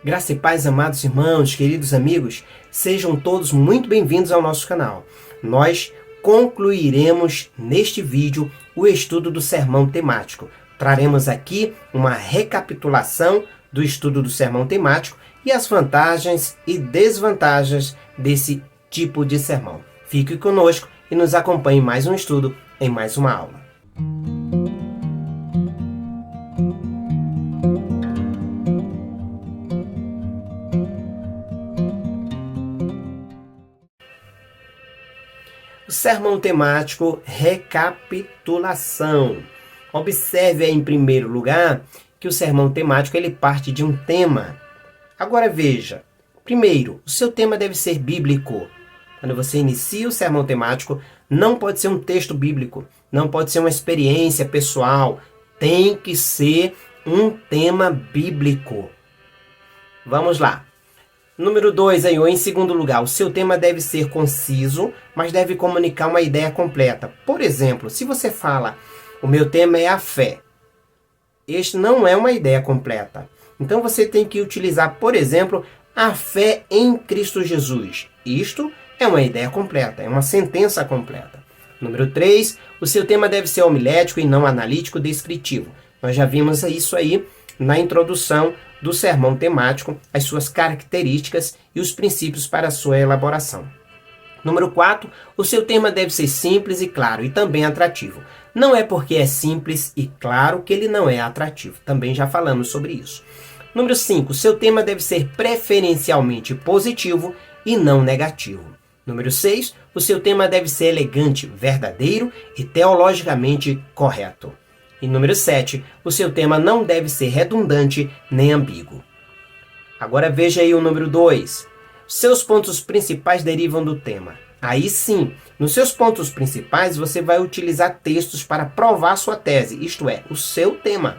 Graça e paz, amados irmãos, queridos amigos, sejam todos muito bem-vindos ao nosso canal. Nós concluiremos neste vídeo o estudo do sermão temático. Traremos aqui uma recapitulação do estudo do sermão temático e as vantagens e desvantagens desse tipo de sermão. Fique conosco e nos acompanhe em mais um estudo, em mais uma aula. O sermão temático, recapitulação. Observe aí, em primeiro lugar, que o sermão temático ele parte de um tema. Agora veja, primeiro, o seu tema deve ser bíblico. Quando você inicia o sermão temático, não pode ser um texto bíblico, não pode ser uma experiência pessoal, tem que ser um tema bíblico. Vamos lá. Número 2, ou em segundo lugar, o seu tema deve ser conciso, mas deve comunicar uma ideia completa. Por exemplo, se você fala, o meu tema é a fé, este não é uma ideia completa. Então você tem que utilizar, por exemplo, a fé em Cristo Jesus. Isto é uma ideia completa, é uma sentença completa. Número 3, o seu tema deve ser homilético e não analítico descritivo. Nós já vimos isso aí na introdução do sermão temático, as suas características e os princípios para a sua elaboração. Número 4, o seu tema deve ser simples e claro e também atrativo. Não é porque é simples e claro que ele não é atrativo. Também já falamos sobre isso. Número 5, o seu tema deve ser preferencialmente positivo e não negativo. Número 6, o seu tema deve ser elegante, verdadeiro e teologicamente correto. E número 7, o seu tema não deve ser redundante nem ambíguo. Agora veja aí o número 2. Seus pontos principais derivam do tema. Aí sim, nos seus pontos principais você vai utilizar textos para provar sua tese, isto é, o seu tema.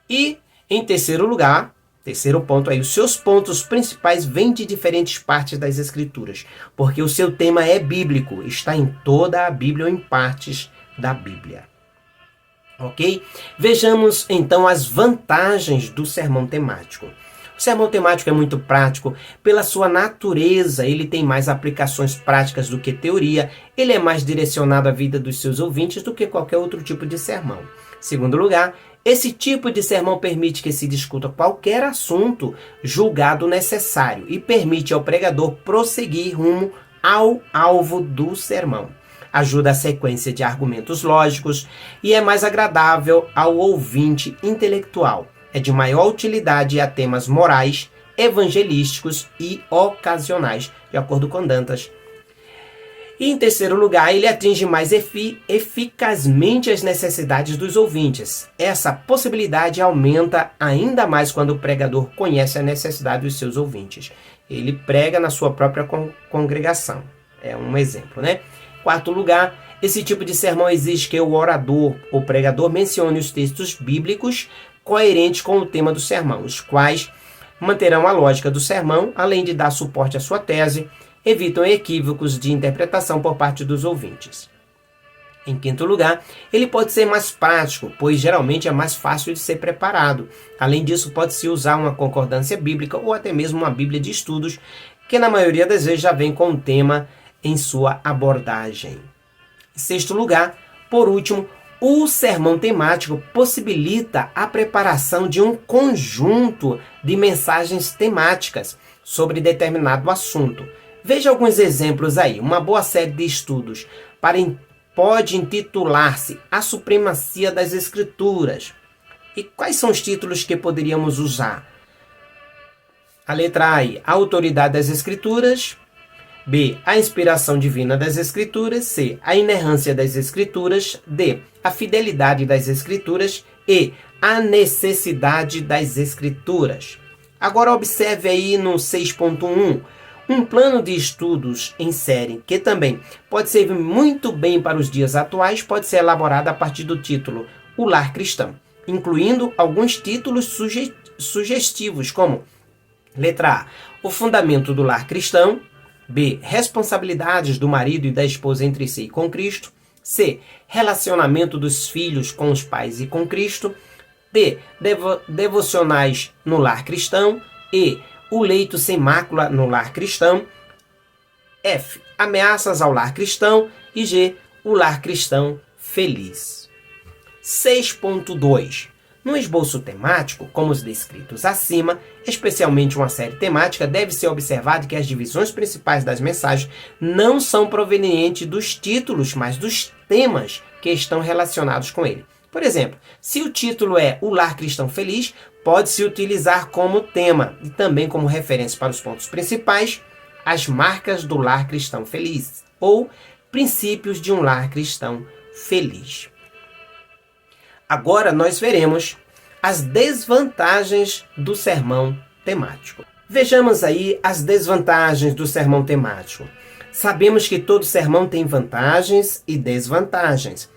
E em terceiro lugar, terceiro ponto aí, os seus pontos principais vêm de diferentes partes das Escrituras, porque o seu tema é bíblico, está em toda a Bíblia ou em partes da Bíblia. Ok? Vejamos então as vantagens do sermão temático. O sermão temático é muito prático, pela sua natureza, ele tem mais aplicações práticas do que teoria, ele é mais direcionado à vida dos seus ouvintes do que qualquer outro tipo de sermão. Segundo lugar, esse tipo de sermão permite que se discuta qualquer assunto julgado necessário e permite ao pregador prosseguir rumo ao alvo do sermão. Ajuda a sequência de argumentos lógicos e é mais agradável ao ouvinte intelectual. É de maior utilidade a temas morais, evangelísticos e ocasionais, de acordo com Dantas. E em terceiro lugar, ele atinge mais eficazmente as necessidades dos ouvintes. Essa possibilidade aumenta ainda mais quando o pregador conhece a necessidade dos seus ouvintes. Ele prega na sua própria congregação. É um exemplo, né? Quarto lugar, esse tipo de sermão exige que o orador ou pregador mencione os textos bíblicos coerentes com o tema do sermão, os quais manterão a lógica do sermão, além de dar suporte à sua tese, evitam equívocos de interpretação por parte dos ouvintes. Em quinto lugar, ele pode ser mais prático, pois geralmente é mais fácil de ser preparado. Além disso, pode-se usar uma concordância bíblica ou até mesmo uma bíblia de estudos, que na maioria das vezes já vem com o tema em sua abordagem. Em sexto lugar, por último, o sermão temático possibilita a preparação de um conjunto de mensagens temáticas sobre determinado assunto. Veja alguns exemplos aí. Uma boa série de estudos pode intitular-se A Supremacia das Escrituras. E quais são os títulos que poderíamos usar? A letra A, a autoridade das Escrituras. B, a inspiração divina das Escrituras. C, a inerrância das Escrituras. D, a fidelidade das Escrituras. E, a necessidade das Escrituras. Agora observe aí no 6.1, um plano de estudos em série, que também pode servir muito bem para os dias atuais, pode ser elaborado a partir do título O Lar Cristão, incluindo alguns títulos sugestivos, como letra A, o fundamento do lar cristão. B, responsabilidades do marido e da esposa entre si e com Cristo. C, relacionamento dos filhos com os pais e com Cristo. D, devocionais no lar cristão. E. O leito sem mácula no lar cristão. F. Ameaças ao lar cristão. E G. O lar cristão feliz. 6.2. No esboço temático, como os descritos acima, especialmente uma série temática, deve ser observado que as divisões principais das mensagens não são provenientes dos títulos, mas dos temas que estão relacionados com ele. Por exemplo, se o título é O Lar Cristão Feliz, pode-se utilizar como tema e também como referência para os pontos principais, as marcas do lar cristão feliz ou princípios de um lar cristão feliz. Agora nós veremos as desvantagens do sermão temático. Vejamos aí as desvantagens do sermão temático. Sabemos que todo sermão tem vantagens e desvantagens.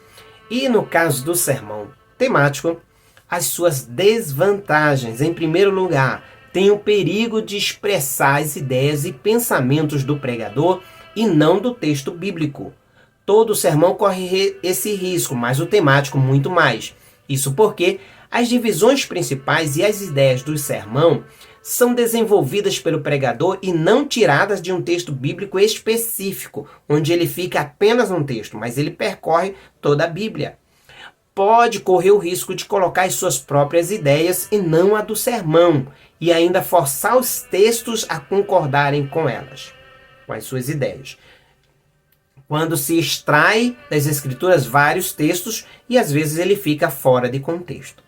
E no caso do sermão temático, as suas desvantagens. Em primeiro lugar, tem o perigo de expressar as ideias e pensamentos do pregador e não do texto bíblico. Todo sermão corre esse risco, mas o temático muito mais. Isso porque as divisões principais e as ideias do sermão são desenvolvidas pelo pregador e não tiradas de um texto bíblico específico, onde ele fica apenas num texto, mas ele percorre toda a Bíblia. Pode correr o risco de colocar as suas próprias ideias e não a do sermão, e ainda forçar os textos a concordarem com elas, com as suas ideias. Quando se extrai das escrituras vários textos e às vezes ele fica fora de contexto.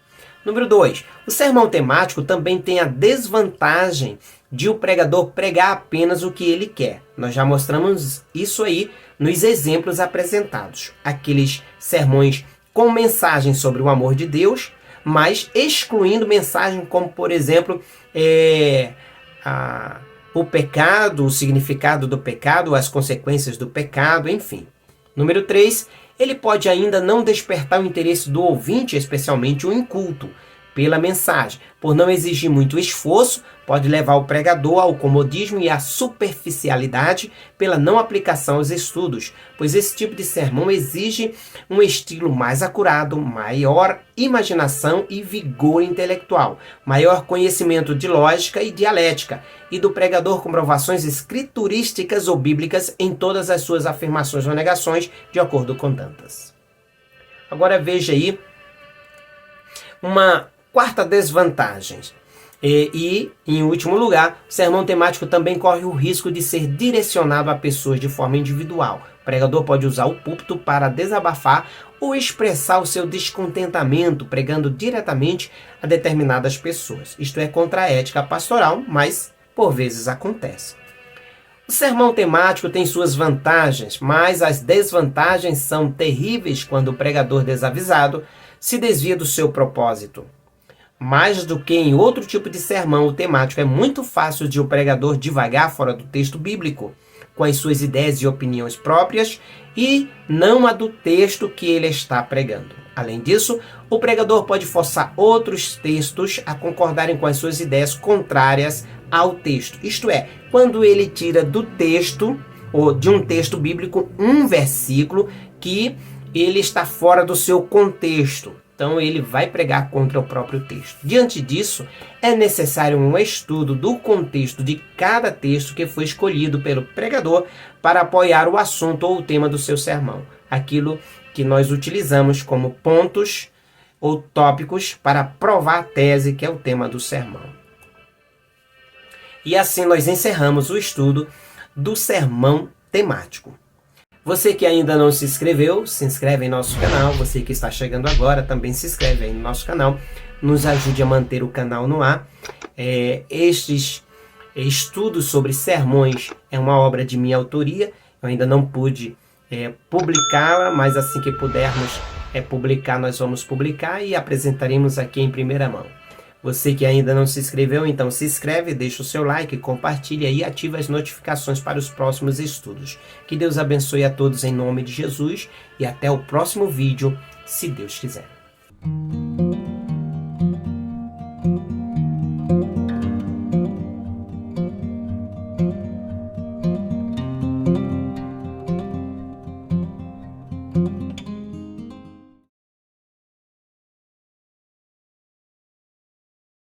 Número 2. O sermão temático também tem a desvantagem de o pregador pregar apenas o que ele quer. Nós já mostramos isso aí nos exemplos apresentados. Aqueles sermões com mensagem sobre o amor de Deus, mas excluindo mensagem como, por exemplo, o pecado, o significado do pecado, as consequências do pecado, enfim. Número 3, ele pode ainda não despertar o interesse do ouvinte, especialmente o inculto, pela mensagem. Por não exigir muito esforço, pode levar o pregador ao comodismo e à superficialidade pela não aplicação aos estudos, pois esse tipo de sermão exige um estilo mais acurado, maior imaginação e vigor intelectual, maior conhecimento de lógica e dialética, e do pregador comprovações escriturísticas ou bíblicas em todas as suas afirmações ou negações, de acordo com Dantas. Agora veja aí uma quarta desvantagem. E, em último lugar, o sermão temático também corre o risco de ser direcionado a pessoas de forma individual. O pregador pode usar o púlpito para desabafar ou expressar o seu descontentamento, pregando diretamente a determinadas pessoas. Isto é contra a ética pastoral, mas por vezes acontece. O sermão temático tem suas vantagens, mas as desvantagens são terríveis quando o pregador desavisado se desvia do seu propósito. Mais do que em outro tipo de sermão, o temático é muito fácil de o pregador divagar fora do texto bíblico, com as suas ideias e opiniões próprias e não a do texto que ele está pregando. Além disso, o pregador pode forçar outros textos a concordarem com as suas ideias contrárias ao texto. Isto é, quando ele tira do texto, ou de um texto bíblico, um versículo que ele está fora do seu contexto. Então ele vai pregar contra o próprio texto. Diante disso, é necessário um estudo do contexto de cada texto que foi escolhido pelo pregador para apoiar o assunto ou o tema do seu sermão. Aquilo que nós utilizamos como pontos ou tópicos para provar a tese que é o tema do sermão. E assim nós encerramos o estudo do sermão temático. Você que ainda não se inscreveu, se inscreve em nosso canal. Você que está chegando agora, também se inscreve aí no nosso canal. Nos ajude a manter o canal no ar. Estes estudos sobre sermões é uma obra de minha autoria. Eu ainda não pude publicá-la, mas assim que pudermos publicar, nós vamos publicar e apresentaremos aqui em primeira mão. Você que ainda não se inscreveu, então se inscreve, deixa o seu like, compartilha e ativa as notificações para os próximos estudos. Que Deus abençoe a todos em nome de Jesus e até o próximo vídeo, se Deus quiser.